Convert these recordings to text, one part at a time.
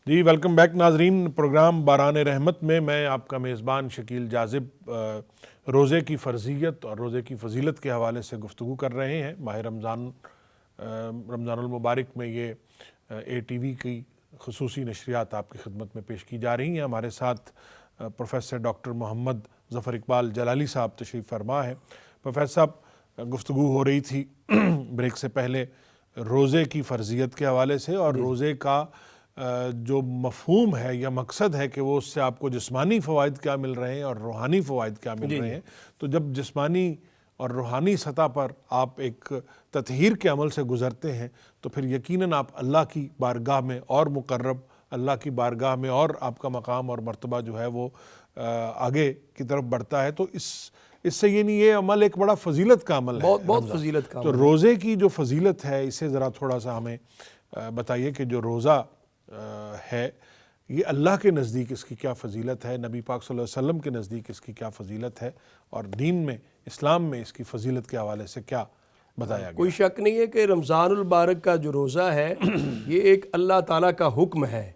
جی welcome back ناظرین، programme باران رحمت میں میں آپ کا میزبان شکیل جاذب روزے کی فرضیت اور روزے کی فضیلت کے حوالے سے گفتگو کر رہے ہیں۔ ماہ رمضان المبارک میں یہ اے ٹی وی کی خصوصی نشریات آپ کی خدمت میں پیش کی جا رہی ہیں۔ ہمارے ساتھ پروفیسر ڈاکٹر محمد ظفر اقبال جلالی صاحب تشریف فرما ہے۔ پروفیسر صاحب، گفتگو ہو رہی تھی بریک سے پہلے روزے کی فرضیت کے حوالے سے، اور روزے کا جو مفہوم ہے یا مقصد ہے کہ وہ اس سے آپ کو جسمانی فوائد کیا مل رہے ہیں اور روحانی فوائد کیا مل رہے ہیں۔ تو جب جسمانی اور روحانی سطح پر آپ ایک تطہیر کے عمل سے گزرتے ہیں تو پھر یقیناً آپ اللہ کی بارگاہ میں اور مقرب، اللہ کی بارگاہ میں اور آپ کا مقام اور مرتبہ جو ہے وہ آگے کی طرف بڑھتا ہے۔ تو اس سے یہ عمل ایک بڑا فضیلت کا عمل ہے، بہت فضیلت کا عمل۔ تو روزے کی جو فضیلت ہے اسے ذرا تھوڑا سا ہمیں بتائیے کہ جو روزہ ہے یہ اللہ کے نزدیک اس کی کیا فضیلت ہے، نبی پاک صلی اللہ علیہ وسلم کے نزدیک اس کی کیا فضیلت ہے، اور دین میں، اسلام میں اس کی فضیلت کے حوالے سے کیا بتایا گیا؟ کوئی شک نہیں ہے کہ رمضان المبارک کا جو روزہ ہے یہ ایک اللہ تعالیٰ کا حکم ہے،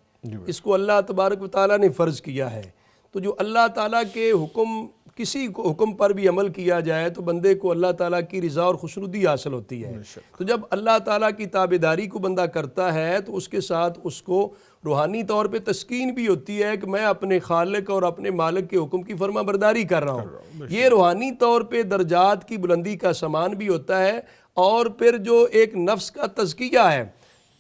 اس کو اللہ تبارک و تعالیٰ نے فرض کیا ہے۔ تو جو اللہ تعالیٰ کے حکم، کسی کو حکم پر بھی عمل کیا جائے تو بندے کو اللہ تعالیٰ کی رضا اور خوشنودی حاصل ہوتی ہے۔ تو جب اللہ تعالیٰ کی تابعداری کو بندہ کرتا ہے تو اس کے ساتھ اس کو روحانی طور پہ تسکین بھی ہوتی ہے کہ میں اپنے خالق اور اپنے مالک کے حکم کی فرما برداری کر رہا ہوں۔ یہ روحانی طور پہ درجات کی بلندی کا سامان بھی ہوتا ہے، اور پھر جو ایک نفس کا تزکیہ ہے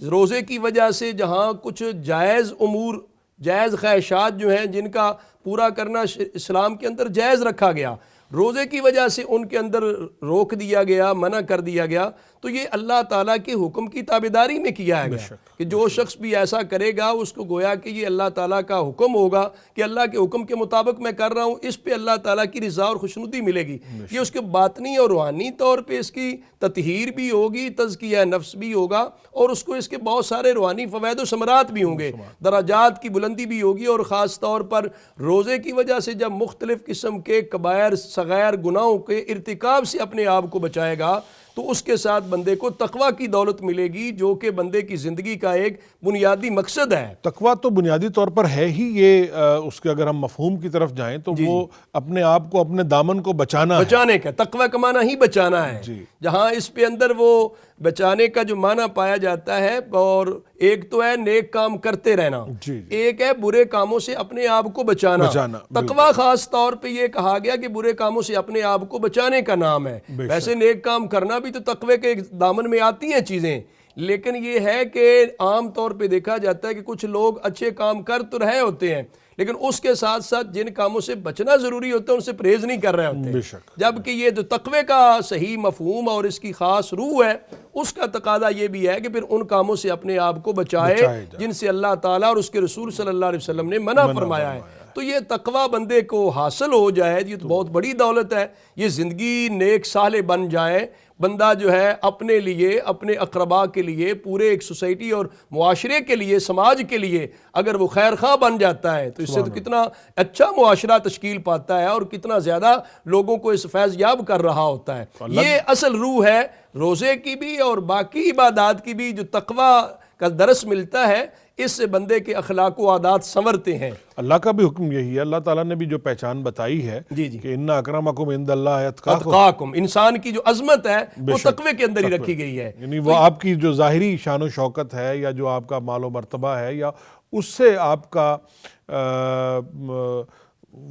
روزے کی وجہ سے، جہاں کچھ جائز امور، جائز خواہشات جو ہیں جن کا پورا کرنا اسلام کے اندر جائز رکھا گیا، روزے کی وجہ سے ان کے اندر روک دیا گیا، منع کر دیا گیا۔ تو یہ اللہ تعالیٰ کے حکم کی تابعداری میں کیا گیا کہ جو شخص بھی ایسا کرے گا اس کو گویا کہ یہ اللہ تعالیٰ کا حکم ہوگا کہ اللہ کے حکم کے مطابق میں کر رہا ہوں، اس پہ اللہ تعالیٰ کی رضا اور خوشنودی ملے گی۔ یہ اس کے باطنی اور روحانی طور پہ اس کی تطہیر بھی ہوگی، تزکیہ نفس بھی ہوگا، اور اس کو اس کے بہت سارے روحانی فوائد و ثمرات بھی ہوں گے، درجات کی بلندی بھی ہوگی۔ اور خاص طور پر روزے کی وجہ سے جب مختلف قسم کے کبائر صغیر گناہوں کے ارتکاب سے اپنے آپ کو بچائے گا تو اس کے ساتھ بندے کو تقویٰ کی دولت ملے گی، جو کہ بندے کی زندگی کا ایک بنیادی مقصد ہے۔ تقویٰ تو بنیادی طور پر ہے ہی یہ، اس کے اگر ہم مفہوم کی طرف جائیں تو وہ اپنے آپ کو، اپنے دامن کو بچانے کا، تقویٰ کا معنی ہی بچانا ہے۔ جہاں اس پہ اندر وہ بچانے کا جو معنی پایا جاتا ہے، اور ایک تو ہے نیک کام کرتے رہنا، ایک ہے برے کاموں سے اپنے آپ کو بچانا۔ تقویٰ خاص طور پہ یہ کہا گیا کہ برے کاموں سے اپنے آپ کو بچانے کا نام ہے۔ ویسے نیک کام کرنا بھی تو تقوی کے دامن میں آتی ہیں چیزیں، لیکن یہ ہے کہ عام طور پہ دیکھا جاتا ہے کہ کچھ لوگ اچھے کام کر تو رہے ہوتے ہیں، لیکن اس کے ساتھ ساتھ جن کاموں سے بچنا ضروری ہوتا ہے ان سے پرہیز نہیں کر رہے ہوتے۔ جبکہ یہ جو تقوی کا صحیح مفہوم اور اس کی خاص روح ہے، اس کا تقاضا یہ بھی ہے کہ پھر ان کاموں سے اپنے آپ کو بچائے جن سے اللہ تعالیٰ اور اس کے رسول صلی اللہ علیہ وسلم نے منع فرمایا ہے۔ تو یہ تقوی بندے کو حاصل ہو جائے، یہ تو بہت بڑی دولت ہے۔ یہ زندگی نیک صالح بن جائے، بندہ جو ہے اپنے لیے، اپنے اقرباء کے لیے، پورے ایک سوسائٹی اور معاشرے کے لیے، سماج کے لیے اگر وہ خیر خواہ بن جاتا ہے تو اس سے تو کتنا اچھا معاشرہ تشکیل پاتا ہے اور کتنا زیادہ لوگوں کو اس فیض یاب کر رہا ہوتا ہے۔ یہ اصل روح ہے روزے کی بھی اور باقی عبادات کی بھی، جو تقوی کا درس ملتا ہے، اس سے بندے کے اخلاق و عادات سنورتے ہیں۔ اللہ کا بھی حکم یہی ہے، اللہ تعالیٰ نے بھی جو پہچان بتائی ہے کہ ان اکرمکم عند اللہ اتقاکم، انسان کی جو عظمت ہے وہ تقوی کے اندر ہی رکھی گئی ہے۔ یعنی وہ آپ کی جو ظاہری شان و شوکت ہے، یا جو آپ کا مال و مرتبہ ہے، یا اس سے آپ کا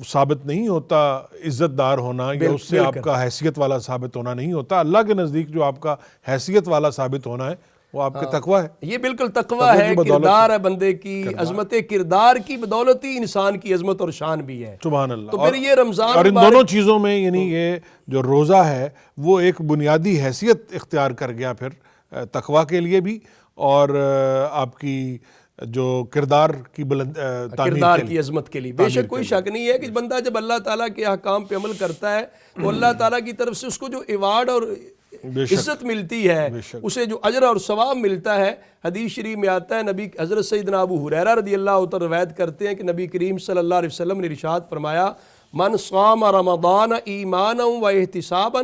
ثابت نہیں ہوتا عزت دار ہونا، یا اس سے آپ کا حیثیت والا ثابت ہونا نہیں ہوتا۔ اللہ کے نزدیک جو آپ کا حیثیت والا ثابت ہونا ہے وہ آپ کے تقویٰ ہے۔ یہ بالکل تقویٰ ہے، کردار ہے بندے کی، عظمت کردار کی بدولت ہی انسان کی عظمت اور شان بھی ہے۔ سبحان اللہ۔ تو پھر یہ رمضان اور ان دونوں چیزوں میں یعنی یہ جو روزہ ہے وہ ایک بنیادی حیثیت اختیار کر گیا پھر تقویٰ کے لیے بھی، اور آپ کی جو کردار کی کردار کی عظمت کے لیے۔ بے شک کوئی شک نہیں ہے کہ بندہ جب اللہ تعالیٰ کے احکام پہ عمل کرتا ہے تو اللہ تعالیٰ کی طرف سے اس کو جو ایوارڈ اور عزت ملتی ہے، اسے جو اجر اور ثواب ملتا ہے، حدیث شریف میں آتا ہے، نبی حضرت سیدنا ابو ہریرہ رضی اللہ عنہ روایت کرتے ہیں کہ نبی کریم صلی اللہ علیہ وسلم نے ارشاد فرمایا، من صام رمضان ایمانا و احتسابا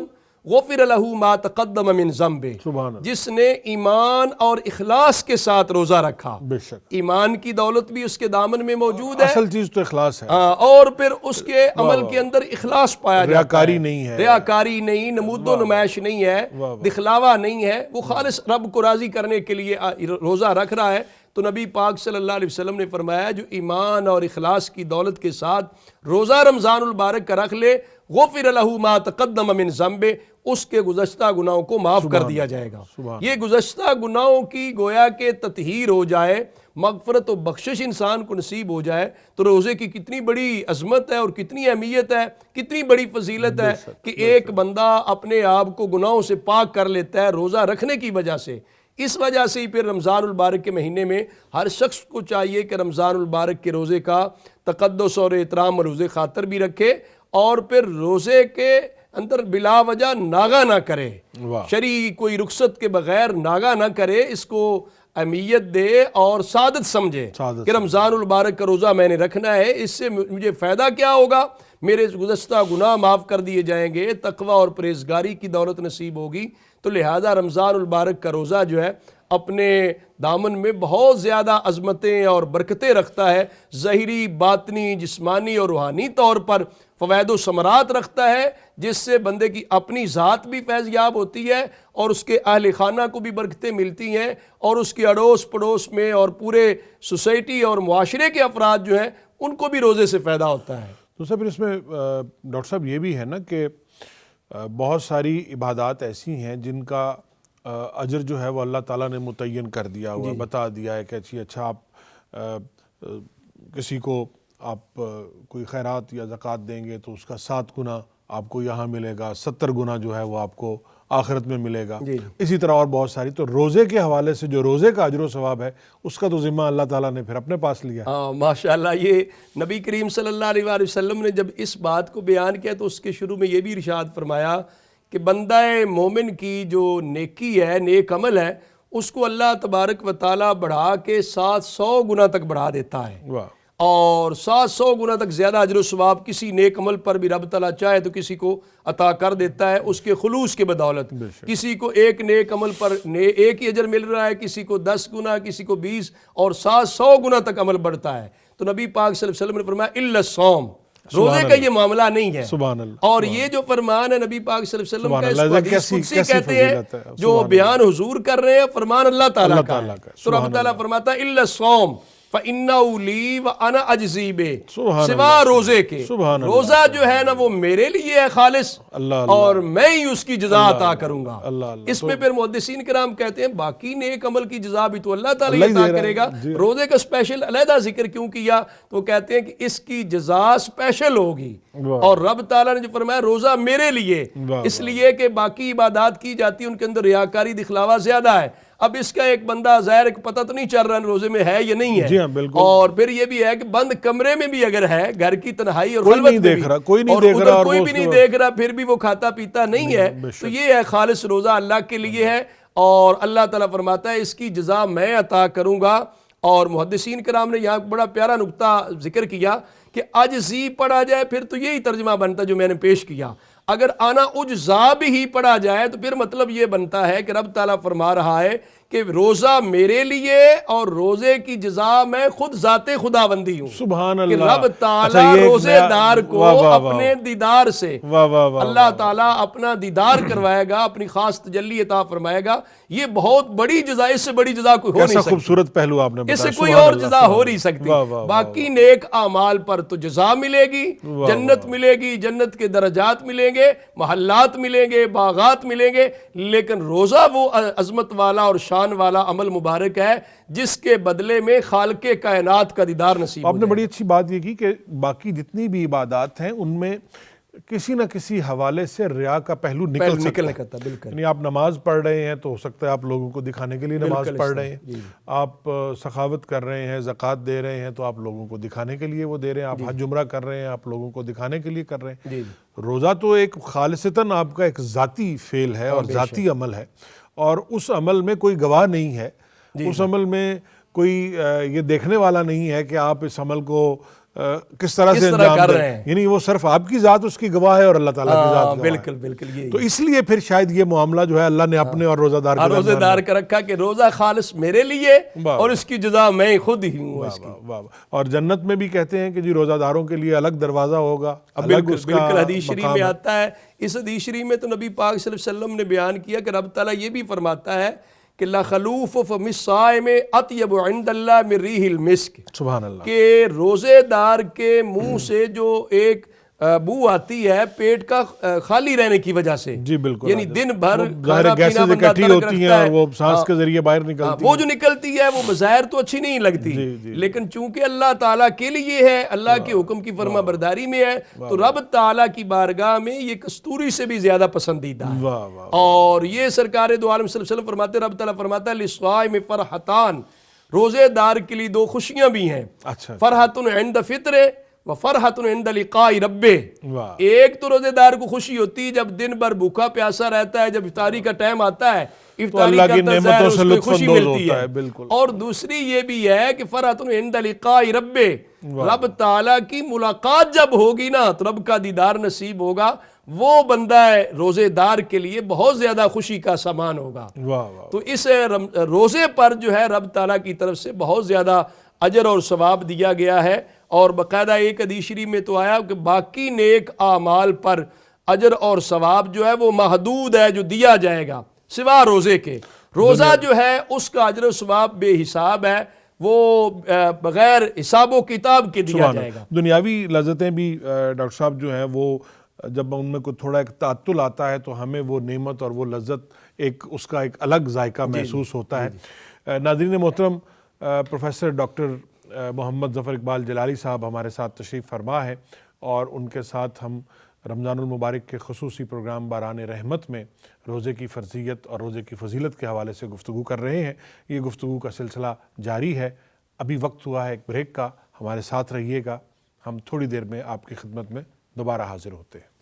غفر لہ ما تقدم من ذنبہ، سبحان اللہ، جس نے ایمان اور اخلاص کے ساتھ روزہ رکھا، بے شک ایمان کی دولت بھی اس کے دامن میں موجود ہے، اصل چیز تو اخلاص ہے، اور پھر اس کے عمل کے اندر اخلاص پایا جاتا ہے، ریاکاری نہیں ہے، ریاکاری نہیں، نمود و نمائش نہیں ہے، دکھلاوا نہیں ہے، وہ خالص رب کو راضی کرنے کے لیے روزہ رکھ رہا ہے۔ تو نبی پاک صلی اللہ علیہ وسلم نے فرمایا جو ایمان اور اخلاص کی دولت کے ساتھ روزہ رمضان المبارک کا رکھ لے، غفر لہ ما تقدم من ذنبہ، اس کے گزشتہ گناہوں کو معاف کر دیا جائے گا۔ یہ گزشتہ گناہوں کی گویا کہ تطہیر ہو جائے، مغفرت و بخشش انسان کو نصیب ہو جائے، تو روزے کی کتنی بڑی عظمت ہے اور کتنی اہمیت ہے، کتنی بڑی فضیلت ہے کہ ایک بندہ اپنے آپ کو گناہوں سے پاک کر لیتا ہے روزہ رکھنے کی وجہ سے۔ اس وجہ سے ہی پھر رمضان المبارک کے مہینے میں ہر شخص کو چاہیے کہ رمضان المبارک کے روزے کا تقدس اور احترام ملحوظ خاطر بھی رکھے، اور پھر روزے کے اندر بلا وجہ ناغہ نہ کرے، شرعی کوئی رخصت کے بغیر ناغہ نہ کرے، اس کو اہمیت دے اور سعادت سمجھے کہ رمضان المبارک کا روزہ میں نے رکھنا ہے، اس سے مجھے فائدہ کیا ہوگا، میرے گزشتہ گناہ معاف کر دیے جائیں گے، تقوی اور پرہیزگاری کی دولت نصیب ہوگی۔ تو لہذا رمضان المبارک کا روزہ جو ہے اپنے دامن میں بہت زیادہ عظمتیں اور برکتیں رکھتا ہے، ظاہری، باطنی، جسمانی اور روحانی طور پر فوائد و ثمرات رکھتا ہے، جس سے بندے کی اپنی ذات بھی فیض یاب ہوتی ہے اور اس کے اہل خانہ کو بھی برکتیں ملتی ہیں، اور اس کے اڑوس پڑوس میں اور پورے سوسائٹی اور معاشرے کے افراد جو ہیں ان کو بھی روزے سے فائدہ ہوتا ہے۔ تو سر اس میں ڈاکٹر صاحب یہ بھی ہے نا کہ بہت ساری عبادات ایسی ہیں جن کا اجر جو ہے وہ اللہ تعالیٰ نے متعین کر دیا ہوا، بتا دیا ہے کہ اچھا آپ کسی کو آپ کوئی خیرات یا زکوٰۃ دیں گے تو اس کا 7 گنا آپ کو یہاں ملے گا، 70 گنا جو ہے وہ آپ کو آخرت میں ملے گا۔ اسی طرح اور بہت ساری، تو روزے کے حوالے سے جو روزے کا اجر و ثواب ہے اس کا تو ذمہ اللہ تعالیٰ نے پھر اپنے پاس لیا۔ ماشاءاللہ، یہ نبی کریم صلی اللہ علیہ وآلہ وسلم نے جب اس بات کو بیان کیا تو اس کے شروع میں یہ بھی ارشاد فرمایا کہ بندہ مومن کی جو نیکی ہے، نیک عمل ہے، اس کو اللہ تبارک و تعالیٰ بڑھا کے 700 گنا تک بڑھا دیتا ہے، اور 700 گنا تک زیادہ اجر و ثواب کسی نیک عمل پر بھی رب تعالیٰ چاہے تو کسی کو عطا کر دیتا ہے اس کے خلوص کے بدولت۔ کسی کو ایک نیک عمل پر ایک ہی اجر مل رہا ہے، کسی کو 10 گنا، کسی کو 20 اور 700 گنا تک عمل بڑھتا ہے۔ تو نبی پاک صلی اللہ علیہ وسلم نے فرمایا الا الصوم، روزے کا یہ معاملہ نہیں ہے۔ سبحان اللہ۔ اور یہ جو فرمان ہے نبی پاک صلی اللہ علیہ وسلم کا، اس کو حدیث قدسی کہتے ہیں، جو بیان حضور کر رہے ہیں فرمان اللہ تعالیٰ کا ہے۔ تو رب تعالیٰ فرماتا ہے الا الصوم فَإِنَّهُ لِي وَأَنَا أَجْزِي بِهِ، سوا روزے کے، روزہ جو ہے نا وہ میرے لیے ہے خالص، اور میں ہی اس کی جزا عطا کروں گا۔ اس میں پھر محدثین کرام کہتے ہیں باقی نیک عمل کی جزا بھی تو اللہ تعالیٰ عطا کرے گا، روزے کا اسپیشل علیحدہ ذکر کیوں کیا؟ تو کہتے ہیں کہ اس کی جزا اسپیشل ہوگی، اور رب تعالیٰ نے جو فرمایا روزہ میرے لیے، اس لیے کہ باقی عبادات کی جاتی ہیں ان کے اندر ریاکاری، دکھلاوا زیادہ ہے۔ اب اس کا ایک بندہ ظاہر پتہ تو نہیں چل رہا روزے میں ہے یا نہیں ہے، اور پھر یہ بھی ہے کہ بند کمرے میں بھی اگر ہے، گھر کی تنہائی اور خلوت میں بھی، اور ادھر کوئی بھی نہیں دیکھ رہا، پھر بھی وہ کھاتا پیتا نہیں ہے، تو یہ ہے خالص روزہ اللہ کے لیے ہے، اور اللہ تعالیٰ فرماتا ہے اس کی جزا میں عطا کروں گا۔ اور محدثین کرام نے یہاں بڑا پیارا نقطہ ذکر کیا کہ اجزی پڑھا جائے پھر تو یہی ترجمہ بنتا جو میں نے پیش کیا، اگر آنا اجزا بھی ہی پڑھا جائے تو پھر مطلب یہ بنتا ہے کہ رب تعالیٰ فرما رہا ہے کہ روزہ میرے لیے اور روزے کی جزا میں خود ذات خداوندی ہوں۔ سبحان اللہ، کہ رب تعالیٰ روزے دار کو اپنے دیدار سے اللہ تعالیٰ اپنا دیدار کروائے گا، اپنی خاص تجلی عطا فرمائے گا۔ یہ بہت بڑی جزا، اس سے بڑی جزا کوئی ہو نہیں سکتی، خوبصورت پہلو آپ نے بتایا، اس سے کوئی اور جزا ہو نہیں سکتی۔ باقی نیک اعمال پر تو جزا ملے گی، جنت ملے گی، جنت کے درجات ملیں گے، محلات ملیں گے، باغات ملیں گے، لیکن روزہ وہ عظمت والا اور شان والا عمل مبارک ہے جس کے بدلے میں خالق کائنات کا دیدار نصیب۔ آپ نے بڑی اچھی بات یہ کی کہ باقی جتنی بھی عبادات ہیں ان میں کسی نہ کسی حوالے سے ریا کا پہلو نکل سکتا ہے۔ یعنی آپ نماز پڑھ رہے ہیں تو ہو سکتا ہے آپ لوگوں کو دکھانے کے لیے نماز پڑھ رہے ہیں، آپ سخاوت کر رہے ہیں، زکوٰۃ دے رہے ہیں تو آپ لوگوں کو دکھانے کے لیے وہ دے رہے ہیں، آپ حج عمرہ کر رہے ہیں آپ لوگوں کو دکھانے کے لیے کر رہے ہیں۔ روزہ تو ایک خالصتاً آپ کا ایک ذاتی فعل ہے اور ذاتی عمل ہے، اور اس عمل میں کوئی گواہ نہیں ہے، اس عمل میں کوئی یہ دیکھنے والا نہیں ہے کہ آپ اس عمل کو کس طرح سے انجام کر دیں، رہے ہیں۔ یعنی وہ صرف آپ کی ذات اس کی گواہ ہے اور اللہ تعالیٰ کی ذات گواہ ہے۔ بالکل بالکل یہ تو اس لیے پھر شاید یہ معاملہ جو ہے اللہ نے اپنے اور روزہ دار کے روزے دار کا رکھا کہ روزہ خالص میرے لیے اور اس کی جزا میں خود ہی ہوں اس کی۔ واہ واہ۔ اور جنت میں بھی کہتے ہیں کہ جی روزہ داروں کے لیے الگ دروازہ ہوگا، الگ اس کا بالکل حدیث شریف مقام میں ہے۔ آتا ہے۔ اس حدیث شریف میں تو نبی پاک صلی اللہ علیہ وسلم نے بیان کیا کہ رب تعالیٰ یہ بھی فرماتا ہے کہ لَخَلُوفُ فَمِ الصَّائِمِ أَطْيَبُ عِنْدَ اللَّهِ مِن رِيحِ الْمِسْكِ، سبحان اللہ۔ کہ روزے دار کے منہ سے جو ایک بو آتی ہے پیٹ کا خالی رہنے کی وجہ سے، جی بالکل، یعنی دن بھر ظاہر کھانا پینا گیسز بندہ اکٹھی ترک ہوتی ہیں رکھتا اور ہے، وہ سانس کے ذریعے باہر نکلتی وہ جو نکلتی ہے وہ بظاہر تو اچھی نہیں لگتی، لیکن چونکہ اللہ تعالیٰ کے لیے ہے، اللہ کے حکم کی فرما برداری میں ہے، تو رب تعالیٰ کی بارگاہ میں یہ کستوری سے بھی زیادہ پسندیدہ ہے۔ واہ واہ۔ اور یہ سرکار دو عالم صلی اللہ علیہ وسلم فرماتے ہیں، رب تعالیٰ فرماتا ہے لِلصَّائِمِ فَرْحَتان، روزے دار کے لیے دو خوشیاں بھی ہیں، اچھا، فرحتن عند فطر و فرحتن عند لقاء ربہ۔ واہ، ایک تو روزے دار کو خوشی ہوتی ہے جب دن بھر بھوکا پیاسا رہتا ہے، جب افطاری کا ٹائم آتا ہے افطاری اللہ کی کرتا ہے نعمتوں اس سے کو لطف خوشی اندوز ملتی ہوتا ہے، ہے، بالکل۔ اور دوسری یہ بھی ہے کہ فرحتن عند لقاء ربہ، رب تعالیٰ کی ملاقات جب ہوگی نا تو رب کا دیدار نصیب ہوگا، وہ بندہ روزے دار کے لیے بہت زیادہ خوشی کا سامان ہوگا۔ واہ واہ۔ تو اس روزے پر جو ہے رب تعالیٰ کی طرف سے بہت زیادہ اجر اور ثواب دیا گیا ہے، اور باقاعدہ ایک حدیث شریف میں تو آیا کہ باقی نیک اعمال پر اجر اور ثواب جو ہے وہ محدود ہے جو دیا جائے گا سوا روزے کے۔ روزہ جو ہے اس کا اجر و ثواب بے حساب ہے، وہ بغیر حساب و کتاب کے دیا جائے گا۔ دنیاوی لذتیں بھی ڈاکٹر صاحب جو ہیں وہ جب ان میں کوئی تھوڑا ایک تعطل آتا ہے تو ہمیں وہ نعمت اور وہ لذت اس کا ایک الگ ذائقہ محسوس ہوتا ہے۔ ناظرین محترم، پروفیسر ڈاکٹر محمد ظفر اقبال جلالی صاحب ہمارے ساتھ تشریف فرما ہے، اور ان کے ساتھ ہم رمضان المبارک کے خصوصی پروگرام باران رحمت میں روزے کی فرضیت اور روزے کی فضیلت کے حوالے سے گفتگو کر رہے ہیں۔ یہ گفتگو کا سلسلہ جاری ہے۔ ابھی وقت ہوا ہے ایک بریک کا، ہمارے ساتھ رہیے گا، ہم تھوڑی دیر میں آپ کی خدمت میں دوبارہ حاضر ہوتے ہیں۔